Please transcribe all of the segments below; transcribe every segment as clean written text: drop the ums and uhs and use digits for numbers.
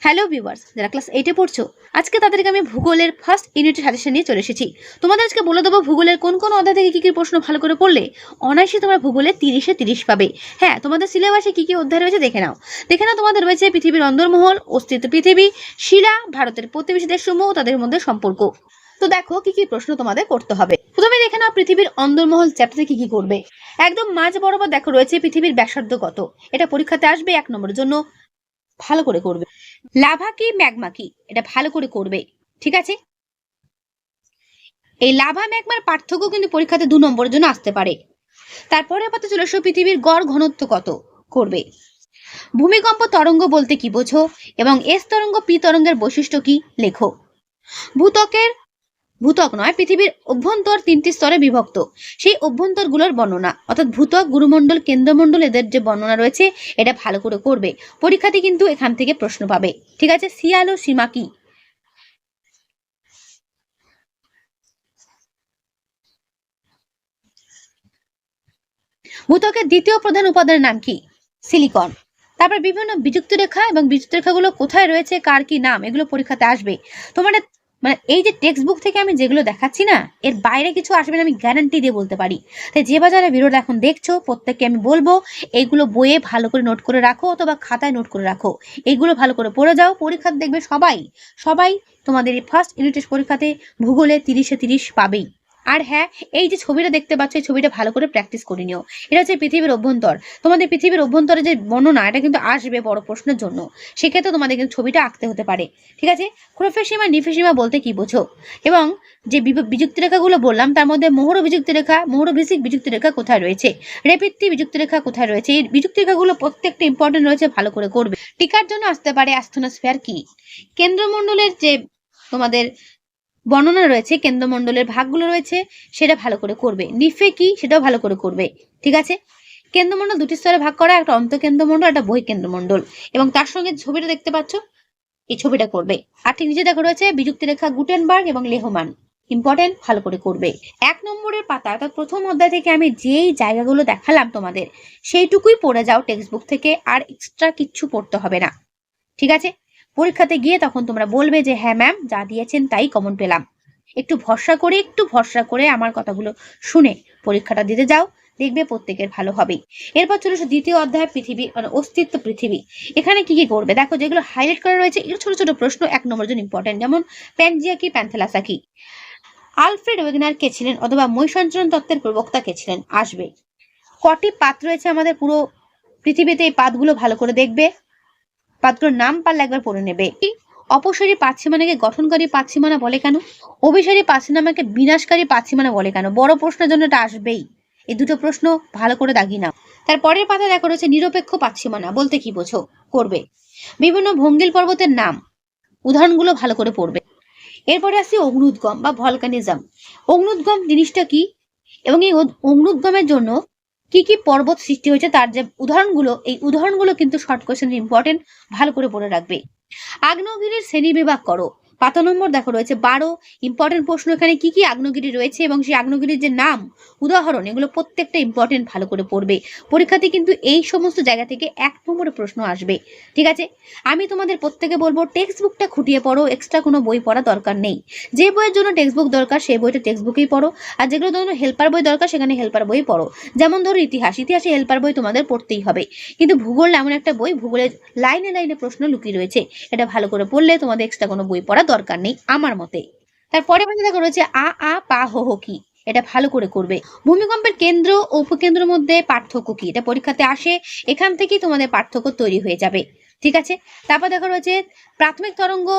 Hello viewers, যারা class 8-এ পড়ছো, আজকে তাদেরকে আমি ভূগোলের ফার্স্ট ইউনিটের সাজেশন নিয়ে চলে এসেছি। তোমাদের আজকে বলে দেবো ভূগোলের কোন কোন অধ্যায় থেকে কি কি প্রশ্ন ভালো করে পড়লে অনায়াসে তোমরা ভূগোলে 30-এ 30 পাবে। হ্যাঁ, তোমাদের সিলেবাসে কি কি অধ্যায় রয়েছে দেখে নাও। তোমাদের রয়েছে পৃথিবীর অন্দরমহল, অস্তিত্ব পৃথিবী, শিলা, ভারতের প্রতিবেশী দেশসমূহ, তাদের মধ্যে সম্পর্ক। তো দেখো কি কি প্রশ্ন তোমাদের করতে হবে। প্রথমে দেখে নাও পৃথিবীর অন্দরমহল চ্যাপ্টারে কি কি করবে। একদম মাঝ বরাবর দেখো রয়েছে পৃথিবীর ব্যাসার্ধ কত। এটা পরীক্ষাতে আসবে 1 নম্বরের জন্য, ভালো করে করবে। লাভা কি ম্যাগমা কি, এটা ভালো করে করবে। ঠিক আছে, এই লাভা ম্যাগমার পার্থক্য কিন্তু পরীক্ষাতে 2 নম্বরের জন্য আসতে পারে। তারপরে আবার চলে এসো পৃথিবীর গড় ঘনত্ব কত করবে। ভূমিকম্প তরঙ্গ বলতে কি বোঝো এবং এস তরঙ্গ পি তরঙ্গের বৈশিষ্ট্য কি লেখো। ভূত্বক নয়, পৃথিবীর অভ্যন্তর 3টি স্তরে বিভক্ত, সেই অভ্যন্তরগুলোর বর্ণনা, অর্থাৎ ভূত্বক, গুরুমণ্ডল, কেন্দ্রমণ্ডল, এদের যে বর্ণনা রয়েছে এটা ভালো করে করবে। পরীক্ষাতে কিন্তু এখান থেকে প্রশ্ন পাবে। ঠিক আছে, শিয়াল ও সীমা কি। ভূত্বকের দ্বিতীয় প্রধান উপাদানের নাম কি? সিলিকন। তারপর বিভিন্ন বিযুক্ত রেখা এবং বিযুক্ত রেখাগুলো কোথায় রয়েছে, কার কি নাম, এগুলো পরীক্ষাতে আসবে। তোমার মানে এই যে টেক্সট বুক থেকে আমি যেগুলো দেখাচ্ছি না, এর বাইরে কিছু আসবে না, আমি গ্যারান্টি দিয়ে বলতে পারি। তাই যে বাজারে ভিডিওটা এখন দেখছো প্রত্যেককে আমি বলবো এইগুলো বইয়ে ভালো করে নোট করে রাখো অথবা খাতায় নোট করে রাখো। এইগুলো ভালো করে পড়ে যাও, পরীক্ষাতে দেখবে সবাই সবাই তোমাদের এই ফার্স্ট ইউনিট টেস্ট পরীক্ষাতে ভূগোলে 30-এ 30 পাবেই। আর হ্যাঁ, এই যে ছবিটা দেখতে পাচ্ছ, এই ছবিটা ভালো করে প্র্যাকটিস করে নিও। এটা হচ্ছে পৃথিবীর অভ্যন্তর। তোমাদের পৃথিবীর অভ্যন্তরে যে বর্ণনা, এটা কিন্তু আসবে বড় প্রশ্নের জন্য, সেক্ষেত্রে তোমাদের কিন্তু ছবিটা আঁকতে হতে পারে। ঠিক আছে, ক্রোফেসীমা নিফেসীমা বলতে কি বোঝো এবং যে বিযুক্ত রেখাগুলো বললাম তার মধ্যে মোহর বিযুক্ত রেখা, মোহরভিসিক বিযুক্ত রেখা কোথায় রয়েছে, রেপিত্তি বিযুক্ত রেখা কোথায় রয়েছে, এই বিযুক্ত রেখাগুলো প্রত্যেকটা ইম্পর্টেন্ট রয়েছে, ভালো করে করবে। টিকার জন্য আসতে পারে অ্যাস্ট্রোস্ফিয়ার কি। কেন্দ্রমণ্ডলের যে তোমাদের বর্ণনা রয়েছে, কেন্দ্রমণ্ডলের ভাগগুলো রয়েছে, সেটা ভালো করে করবে। নিফে কি, সেটাও ভালো করে করবে। ঠিক আছে, কেন্দ্রমণ্ডল 2টি স্তরে ভাগ করা, একটা অন্তঃকেন্দ্রমণ্ডল, একটা বহিঃকেন্দ্রমণ্ডল, এবং তার সঙ্গে ছবিটা দেখতে পাচ্ছ, এই ছবিটা করবে। আর ঠিক নিচে দেখো রয়েছে বিযুক্ত রেখা গুটেনবার্গ এবং লেহমান, ইম্পর্টেন্ট, ভালো করে করবে। 1 নম্বরের পাতা অর্থাৎ প্রথম অধ্যায় থেকে আমি যেই জায়গাগুলো দেখালাম তোমাদের, সেইটুকুই পড়ে যাও টেক্সট বুক থেকে, আর এক্সট্রা কিচ্ছু পড়তে হবে না। ঠিক আছে, পরীক্ষাতে গিয়ে তখন তোমরা বলবে যে হ্যাঁ ম্যাম, যা দিয়েছেন তাই কমন পেলাম। একটু ভরসা করে আমার কথাগুলো শুনে পরীক্ষাটা দিতে যাও, দেখবে প্রত্যেকের ভালো হবে। এরপর চলে এসো দ্বিতীয় অধ্যায়, পৃথিবী মানে অস্তিত্ব পৃথিবী। এখানে কি কি করবে দেখো, যেগুলো হাইলাইট করা রয়েছে এগুলো ছোট ছোট প্রশ্ন, 1 নম্বরের জন্য ইম্পর্টেন্ট। যেমন প্যানজিয়া কি, প্যান্থেলাসা কি, আলফ্রেড ওয়েগনার কে ছিলেন অথবা মৈসঞ্চরণ তত্ত্বের প্রবক্তা কে ছিলেন, আসবে। কটি পাত রয়েছে আমাদের পুরো পৃথিবীতে, এই পাতগুলো ভালো করে দেখবে, পাতগুলোর নাম পারলে একবার পড়ে নেবে। অপসারী পাতসীমানাকে গঠনকারী পাতসীমানা বলে কেন, অভিসারী পাতসীমানাকে বিনাশকারী পাতসীমানা বলে কেন, বড় প্রশ্নের জন্য এটা আসবেই। এই দুটো প্রশ্ন ভালো করে দাগিয়ে নাও। তার পরের পাতা দেখা রয়েছে নিরপেক্ষ পাতসীমানা বলতে কি বোঝো, করবে। বিভিন্ন ভঙ্গিল পর্বতের নাম, উদাহরণগুলো ভালো করে পড়বে। এরপরে আসছে অগ্নুদ্গম বা ভলকানিজম। অগ্নুদ্গম জিনিসটা কি এবং এই অগ্নুদ্গমের জন্য কি কি পর্বত সৃষ্টি হয়েছে তার যে উদাহরণগুলো, এই উদাহরণগুলো কিন্তু শর্ট কোশ্চেন ইম্পর্টেন্ট, ভালো করে পড়ে রাখবে। আগ্নেয়গিরির শ্রেণী বিভাগ করো, পাতা নম্বর দেখো রয়েছে 12। ইম্পর্টেন্ট প্রশ্ন এখানে কি কি আগ্নেয়গিরি রয়েছে এবং সেই আগ্নেয়গিরির যে নাম, উদাহরণ, এগুলো প্রত্যেকটা ইম্পর্টেন্ট, ভালো করে পড়বে। পরীক্ষাতে কিন্তু এই সমস্ত জায়গা থেকে 1 নম্বরের প্রশ্ন আসবে। ঠিক আছে, আমি তোমাদের প্রত্যেকে বলবো টেক্সট বুকটা খুঁটিয়ে পড়ো, এক্সট্রা কোনো বই পড়া দরকার নেই। যে বইয়ের জন্য টেক্সট বুক দরকার সেই বইটা টেক্সট বুকেই পড়ো, আর যেগুলো জন্য হেল্পার বই দরকার সেখানে হেল্পার বই পড়ো। যেমন ধরো ইতিহাসে হেল্পার বই তোমাদের পড়তেই হবে, কিন্তু ভূগোল এমন একটা বই, ভূগোলের লাইনে লাইনে প্রশ্ন লুকিয়ে রয়েছে, এটা ভালো করে পড়লে তোমাদের এক্সট্রা কোনো বই পড়া দরকার নেই আমার মতে। তারপরে দেখো রয়েছে আ পা হো হো কি, এটা ভালো করে করবে। ভূমিকম্পের কেন্দ্র ও উপকেন্দ্রের মধ্যে পার্থক্য কি, এটা পরীক্ষাতে আসে, এখান থেকেই তোমাদের পার্থক্য তৈরি হয়ে যাবে। ঠিক আছে, তারপর দেখো রয়েছে প্রাথমিক তরঙ্গ,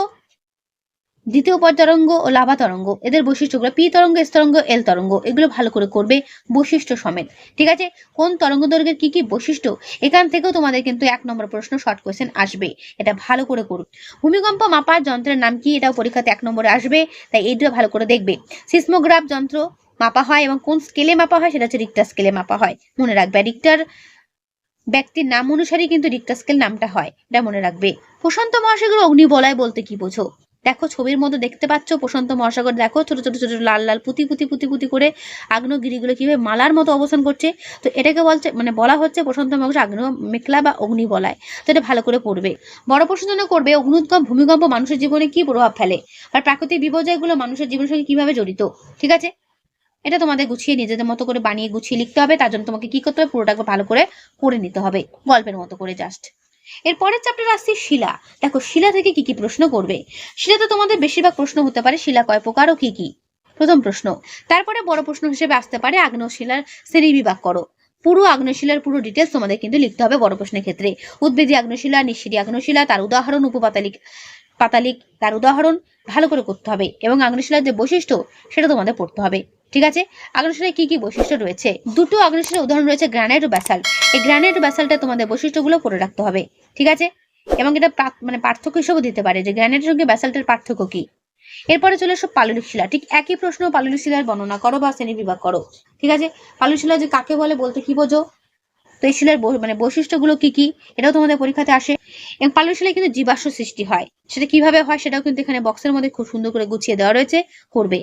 দ্বিতীয় পর্যায় তরঙ্গ ও লাভা তরঙ্গ, এদের বৈশিষ্ট্যগুলো, পি তরঙ্গ, এস তরঙ্গ, এল তরঙ্গ, এগুলো ভালো করে করবে বৈশিষ্ট্য সমেত। ঠিক আছে, কোন তরঙ্গ দৈর্ঘ্যের কি কি বৈশিষ্ট্য, এখান থেকেও তোমাদের কিন্তু 1 নম্বর প্রশ্ন শর্ট কোয়েশ্চেন আসবে, এটা ভালো করে করুন। ভূমিকম্প মাপার যন্ত্রের নাম কি, এটাও পরীক্ষাতে 1 নম্বরে আসবে, তাই এই দুটো ভালো করে দেখবে। সিসমোগ্রাফ যন্ত্র মাপা হয় এবং কোন স্কেলে মাপা হয়, সেটা হচ্ছে রিক্টার স্কেলে মাপা হয়, মনে রাখবে। রিক্টার ব্যক্তির নাম অনুসারেই কিন্তু রিক্টার স্কেল নামটা হয়, এটা মনে রাখবে। প্রশান্ত মহাসাগর অগ্নিবলয় বলতে কি বোঝো, দেখো ছবির মধ্যে দেখতে পাচ্ছ প্রশান্ত মহাসাগর, দেখো ছোট ছোট ছোট লাল লাল পুঁতি পুঁতি পুঁতি পুঁতি করে আগ্নেয়গিরিগুলো কিভাবে মালার মতো অবস্থান করছে। তো এটাকে বলছে মানে বলা হচ্ছে প্রশান্ত মহাসাগর আগ্নেয় মেঘলা বা অগ্নি বলায়। তো এটা ভালো করে পড়বে। বড় প্রশ্ন জন্য করবে অগ্নুৎগম ভূমিকম্প মানুষের জীবনে কি প্রভাব ফেলে, আর প্রাকৃতিক বিপর্যয়গুলো মানুষের জীবনের সঙ্গে কিভাবে জড়িত। ঠিক আছে, এটা তোমাদের গুছিয়ে নিজেদের মতো করে বানিয়ে গুছিয়ে লিখতে হবে। তার জন্য তোমাকে কি করতে হবে, পুরোটাকে ভালো করে পড়ে নিতে হবে গল্পের মতো করে জাস্ট। এরপরের চ্যাপ্টার আসছে শিলা। দেখো শিলা থেকে কি কি প্রশ্ন করবে। শিলাতে তোমাদের বেশিরভাগ প্রশ্ন হতে পারে শিলা কয় প্রকার ও কি কি, প্রথম প্রশ্ন। তারপরে বড় প্রশ্ন হিসেবে আসতে পারে আগ্নেয় শিলার শ্রেণী বিভাগ করো। পুরো আগ্নেয় শিলার পুরো ডিটেলস তোমাদের কিন্তু লিখতে হবে বড় প্রশ্নের ক্ষেত্রে। উদ্ভিদী আগ্নেয় শিলা, নিঃসৃতি আগ্নেয় শিলা, তার উদাহরণ, উপপাতালিক পাতালিক তার উদাহরণ ভালো করে করতে হবে, এবং আগ্নেয় শিলার যে বৈশিষ্ট্য সেটা তোমাদের পড়তে হবে। ঠিক আছে, আগ্নেয় শিলায় কি কি বৈশিষ্ট্য রয়েছে। দুটো আগ্নেয় শিলার উদাহরণ রয়েছে গ্রানাইট ও ব্যাসাল্ট। এই গ্রানাইট ও ব্যাসাল্টে তোমাদের বৈশিষ্ট্যগুলো পড়ে রাখতে হবে। ঠিক আছে, এবং এটা মানে পার্থক্য হিসেবে দিতে পারে যে গ্রানাইটের সঙ্গে ব্যাসাল্টের পার্থক্য কি। এরপরে চলে এসো পাললিক শিলা। ঠিক একই প্রশ্ন, পাললিক শিলার বর্ণনা করো বা শ্রেণী বিভাগ করো। ঠিক আছে, পাললিক শিলা যে কাকে বলে বলতে কি বোঝো, তো এই শিলার মানে বৈশিষ্ট্যগুলো কি কি, এটাও তোমাদের পরীক্ষাতে আসে। এবং পাললিক শিলায় কিন্তু জীবাশ্ম সৃষ্টি হয়, সেটা কিভাবে হয় সেটাও কিন্তু এখানে বক্সের মধ্যে খুব সুন্দর করে গুছিয়ে দেওয়া রয়েছে, করবে।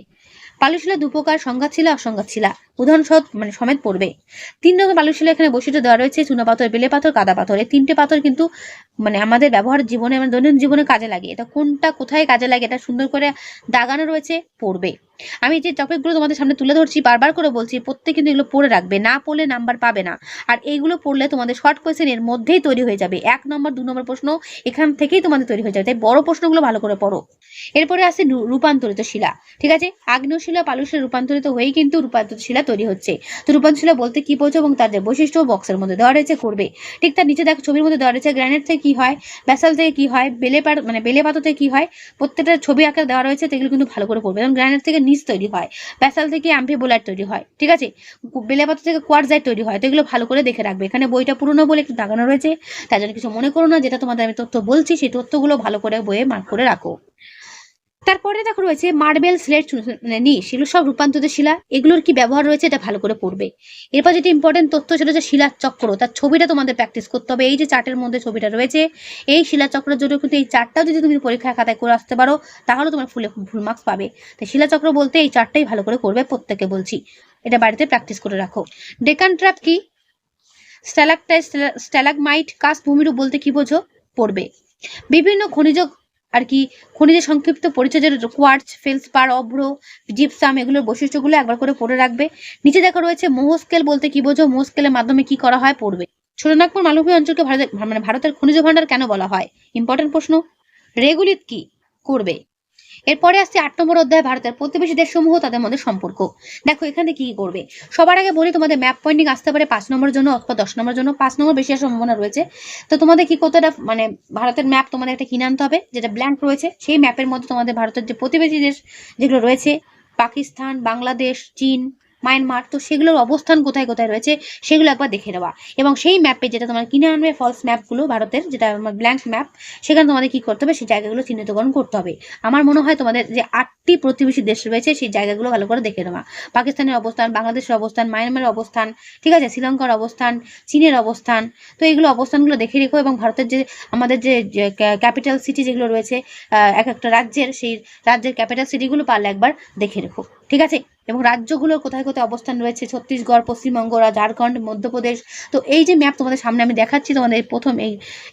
পাললিক শিলা দুপ্রকার, সংঘাত শিলা, অসংঘাত শিলা, উদাহরণ সহ মানে সমেত পড়বে। 3 রকম পাললিক শিলা এখানে বৈশিষ্ট্য দেওয়া রয়েছে, চুনা পাথর, বেলে পাথর, কাদা পাথর। এই 3টে পাথর কিন্তু মানে আমাদের ব্যবহার জীবনে, মানে দৈনন্দিন জীবনে কাজে লাগে। এটা কোনটা কোথায় কাজে লাগে এটা সুন্দর করে দাগানো রয়েছে, পড়বে। আমি যে টপিকগুলো তোমাদের সামনে তুলে ধরছি বারবার করে বলছি, প্রত্যেক কিন্তু এগুলো পড়ে রাখবে, না পড়লে নাম্বার পাবে না। আর এইগুলো পড়লে তোমাদের শর্ট কোয়েশ্চেন এর মধ্যেই তৈরি হয়ে যাবে। 1 নম্বর 2 নম্বর প্রশ্ন এখান থেকেই তোমাদের তৈরি হয়ে যাবে, তাই বড় প্রশ্নগুলো ভালো করে পড়ো। এরপরে আছে রূপান্তরিত শিলা। ঠিক আছে, আগ্নেয় শিলা পাললিক শিলা রূপান্তরিত হয়েই কিন্তু রূপান্তরিত শিলা তৈরি হচ্ছে। তো রূপান্তরিত শিলা বলতে কি বোঝো এবং তার যে বৈশিষ্ট্য বক্সের মধ্যে দেওয়া রয়েছে, করবে। ঠিক তার নিচে দেখো ছবির মধ্যে দেওয়া রয়েছে গ্রানাইট থেকে কি হয়, ব্যাসাল্ট থেকে কি হয়, বেলে পাথর থেকে কি হয়, প্রত্যেকটা ছবি আকারে দেওয়া রয়েছে। তো এগুলো কিন্তু ভালো করে পড়বে। এবং গ্রানাইট থেকে নিচ তৈরি হয়, ব্যাসাল্ট থেকে অ্যাম্ফিবোলাইট তৈরি হয়। ঠিক আছে, বেলে পাথর থেকে কোয়ার্টজাইট তৈরি হয়। তো এগুলো ভালো করে দেখে রাখবে। এখানে বইটা পুরনো বলে একটু দাগানো রয়েছে, তার জন্য কিছু মনে করো না। যেটা তোমাদের আমি তথ্য বলছি সেই তথ্যগুলো ভালো করে বইয়ে মার্ক করে রাখো। তারপরে দেখো রয়েছে মার্বেল, স্লেট, নিশ, এগুলো সব রূপান্তরিত শিলা। এগুলোর কি ব্যবহার রয়েছে এটা ভালো করে পড়বে। এরপর যেটা ইম্পর্টেন্ট তথ্য সেটা হচ্ছে শিলা চক্র, তার ছবিটা তোমাদের প্র্যাকটিস করতে হবে। এই যে চার্টের মধ্যে ছবিটা রয়েছে, এই শিলা চক্রের জন্য কিন্তু এই চার্টটাও যদি তুমি পরীক্ষা খাতায় করে আসতে পারো তাহলে তোমার ফুল মার্কস পাবে। তো শিলা চক্র বলতে এই চার্টটাই ভালো করে করবে, প্রত্যেকে বলছি। এটা বাড়িতে প্র্যাকটিস করে রাখো। ডেকান ট্র্যাপ কি, স্ট্যালাগমাইট, কাস্ট ভূমিরূপ বলতে কি বোঝো, পড়বে। বিভিন্ন খনিজ আর কি, খনিজের সংক্ষিপ্ত পরিচয়, যেটা কোয়ার্টজ, ফেলসপার, অভ্র, জিপসাম, এগুলোর বৈশিষ্ট্যগুলো একবার করে পড়ে রাখবে। নিচে দেখা রয়েছে মোহ স্কেল বলতে কি বোঝো, মোহ স্কেলের মাধ্যমে কি করা হয়, পড়বে। ছোটনাগপুর মালভূমি অঞ্চলকে ভারতের খনিজ ভাণ্ডার কেন বলা হয়, ইম্পর্টেন্ট প্রশ্ন। রেগুলিত কি, করবে। এরপরে আসছে 8 নম্বর অধ্যায়, ভারতের প্রতিবেশী দেশসমূহ তাদের মধ্যে সম্পর্ক। দেখো এখানে কি করবে। সবার আগে বলি তোমাদের ম্যাপ পয়েন্টিং আসতে পারে 5 নম্বরের জন্য অথবা 10 নম্বরের জন্য। 5 নম্বর বেশি আসার সম্ভাবনা রয়েছে। তো তোমাদের কি করতে হবে, মানে ভারতের ম্যাপ তোমাদের একটা কিনে আনতে হবে যেটা ব্ল্যাঙ্ক রয়েছে। সেই ম্যাপের মধ্যে তোমাদের ভারতের যে প্রতিবেশী দেশ যেগুলো রয়েছে, পাকিস্তান, বাংলাদেশ, চীন, মায়ানমার, তো সেগুলোর অবস্থান কোথায় কোথায় রয়েছে সেগুলো একবার দেখে নেওয়া। এবং সেই ম্যাপে যেটা তোমার কিনে আনবে ফলস ম্যাপগুলো ভারতের, যেটা আমার ব্ল্যাঙ্ক ম্যাপ, সেখানে তোমাদের কি করতে হবে, সেই জায়গাগুলো চিহ্নিতকরণ করতে হবে। আমার মনে হয় তোমাদের যে 8টি প্রতিবেশী দেশ রয়েছে সেই জায়গাগুলো ভালো করে দেখে নেওয়া। পাকিস্তানের অবস্থান, বাংলাদেশের অবস্থান, মায়ানমারের অবস্থান, ঠিক আছে, শ্রীলঙ্কার অবস্থান, চীনের অবস্থান। তো এইগুলো অবস্থানগুলো দেখে রেখো। এবং ভারতের যে আমাদের যে ক্যাপিটাল সিটি যেগুলো রয়েছে এক একটা রাজ্যের, সেই রাজ্যের ক্যাপিটাল সিটিগুলো পারলে একবার দেখে রেখো। ঠিক আছে, এবং রাজ্যগুলোর কোথায় কোথায় অবস্থান রয়েছে, ছত্তিশগড়, পশ্চিমবঙ্গ, ঝাড়খণ্ড, মধ্যপ্রদেশ। তো এই যে ম্যাপ তোমাদের সামনে আমি দেখাচ্ছি, তোমাদের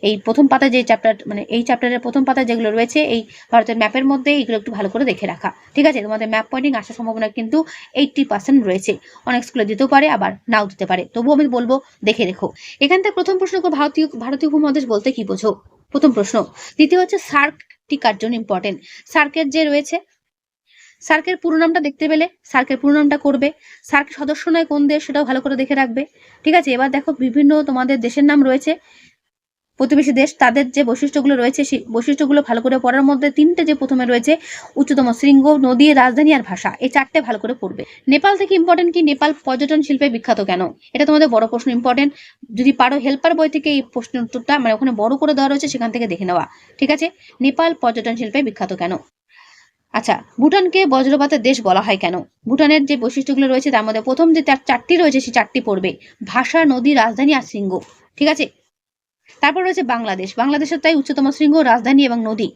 এই প্রথম পাতায় যে চ্যাপ্টার, মানে এই চ্যাপ্টারের প্রথম পাতায় যেগুলো রয়েছে এই ভারতের ম্যাপের মধ্যে, এইগুলো একটু ভালো করে দেখে রাখা। ঠিক আছে, তোমাদের ম্যাপ পয়েন্টিং আসার সম্ভাবনা কিন্তু 80% রয়েছে। অনেক স্কুলে দিতেও পারে আবার নাও দিতে পারে, তবুও আমি বলবো দেখে রেখো। এখান থেকে প্রথম প্রশ্ন, ভারতীয় উপমহাদেশ বলতে কি বোঝো, প্রথম প্রশ্ন। দ্বিতীয় হচ্ছে সার্ক টি কার জন্য ইম্পর্টেন্ট। সার্কের যে রয়েছে, সার্কের পুরো নামটা দেখতে পেলে সার্কের পুরো নামটা করবে। সার্কের সদস্য নয় কোন দেশ সেটাও ভালো করে দেখে রাখবে। ঠিক আছে, এবার দেখো বিভিন্ন তোমাদের দেশের নাম রয়েছে, প্রতিবেশী দেশ, তাদের যে বৈশিষ্ট্যগুলো রয়েছে সেই বৈশিষ্ট্যগুলো ভালো করে পড়ার মধ্যে 3টে যে প্রথমে রয়েছে, উচ্চতম শৃঙ্গ, নদী, রাজধানী আর ভাষা, এই 4টে ভালো করে পড়বে। নেপাল থেকে ইম্পর্টেন্ট কি, নেপাল পর্যটন শিল্পে বিখ্যাত কেন, এটা তোমাদের বড় প্রশ্ন, ইম্পর্টেন্ট। যদি পারো হেল্পার বই থেকে এই প্রশ্নের উত্তরটা, মানে ওখানে বড় করে দেওয়া রয়েছে, সেখান থেকে দেখে নেওয়া। ঠিক আছে, নেপাল পর্যটন শিল্পে বিখ্যাত কেন। আচ্ছা, ভুটানকে বজ্রপাতের দেশ বলা হয় কেন। ভুটানের যে বৈশিষ্ট্যগুলো রয়েছে তার মধ্যে প্রথম যে 4টি রয়েছে সেই 4টি পড়বে, ভাষা, নদী, রাজধানী আর শৃঙ্গ। ঠিক আছে, তারপর রয়েছে বাংলাদেশ, বাংলাদেশের তাই উচ্চতম শৃঙ্গ, রাজধানী এবং নদী,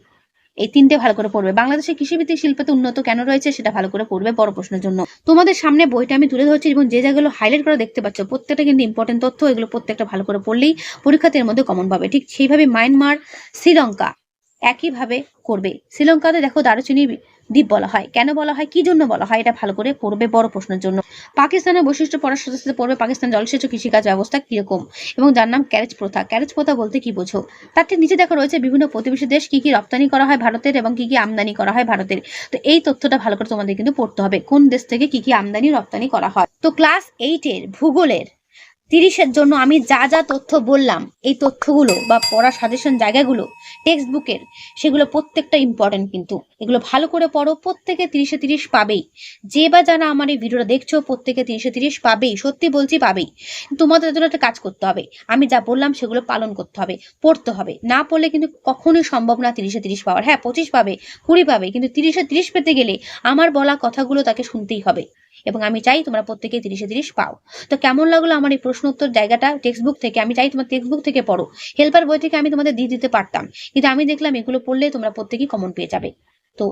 এই 3টে ভালো করে পড়বে। বাংলাদেশের কৃষিভিত্তিক শিল্পতে উন্নত কেন রয়েছে সেটা ভালো করে পড়বে, বড় প্রশ্নের জন্য। তোমাদের সামনে বইটা আমি তুলে ধরছি এবং যে জায়গাগুলো হাইলাইট করে দেখতে পাচ্ছ প্রত্যেকটা কিন্তু ইম্পর্টেন্ট তথ্য, এগুলো প্রত্যেকটা ভালো করে পড়লেই পরীক্ষাতে এর মধ্যে কমন পাবে। ঠিক সেইভাবে মায়ানমার, শ্রীলঙ্কা একইভাবে করবে। শ্রীলঙ্কাতে দেখো দারুচিনি দ্বীপ বলা হয়, কেন বলা হয়, কি জন্য বলা হয়, এটা ভালো করে পড়বে, বড় প্রশ্নের জন্য। পাকিস্তানের বৈশিষ্ট্য পড়ার সাথে সাথে পড়বে পাকিস্তান জলসেচ ও কৃষিকাজ ব্যবস্থা কিরকম, এবং যার নাম ক্যারেজ প্রথা। ক্যারেজ প্রথা বলতে কি বোঝো, তার ঠিক নিচে দেখো রয়েছে বিভিন্ন প্রতিবেশী দেশ কি কি রপ্তানি করা হয় ভারতের এবং কি কি আমদানি করা হয় ভারতের। তো এই তথ্যটা ভালো করে তোমাদের কিন্তু পড়তে হবে, কোন দেশ থেকে কি কি আমদানি রপ্তানি করা হয়। তো ক্লাস 8-এর ভূগোলের 30-এর জন্য আমি যা যা তথ্য বললাম, এই তথ্যগুলো বা পড়ার সাজেশন জায়গাগুলো টেক্সট বুকের, সেগুলো প্রত্যেকটা ইম্পর্টেন্ট, কিন্তু এগুলো ভালো করে পড়ো, প্রত্যেকে 30-এ 30 পাবেই। যে বা যারা আমার এই ভিডিওটা দেখছো প্রত্যেকে 30-এ 30 পাবেই, সত্যি বলছি পাবেই। তোমাদের জন্য একটা কাজ করতে হবে, আমি যা বললাম সেগুলো পালন করতে হবে, পড়তে হবে। না পড়লে কিন্তু কখনোই সম্ভব না 30-এ 30 পাওয়ার। হ্যাঁ 25 পাবে, 20 পাবে, কিন্তু 30-এ 30 পেতে গেলে আমার বলা কথাগুলো তাকে শুনতেই হবে, এবং আমি চাই তোমরা প্রত্যেকে 30-এ 30 পাও। তো কেমন লাগলো আমার এই প্রশ্ন উত্তর জায়গাটা টেক্সট বুক থেকে? আমি চাই তোমার টেক্সট বুক থেকে পড়ো, হেল্পার বই থেকে আমি তোমাদের দিয়ে দিতে পারতাম, কিন্তু আমি দেখলাম এগুলো পড়লে তোমরা প্রত্যেকেই কমন পেয়ে যাবে। তো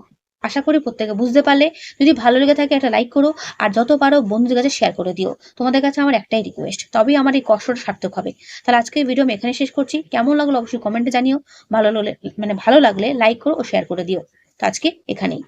আশা করি প্রত্যেকে বুঝতে পারলে। যদি ভালো লেগে থাকে একটা লাইক করো, আর যত পারো বন্ধুদের কাছে শেয়ার করে দিও। তোমাদের কাছে আমার একটাই রিকোয়েস্ট, তবেই আমার এই কষ্টটা সার্থক হবে। তাহলে আজকে ভিডিও আমি এখানে শেষ করছি, কেমন লাগলো অবশ্যই কমেন্টে জানিও, ভালো লাগলে লাইক করো ও শেয়ার করে দিও। তো আজকে এখানেই।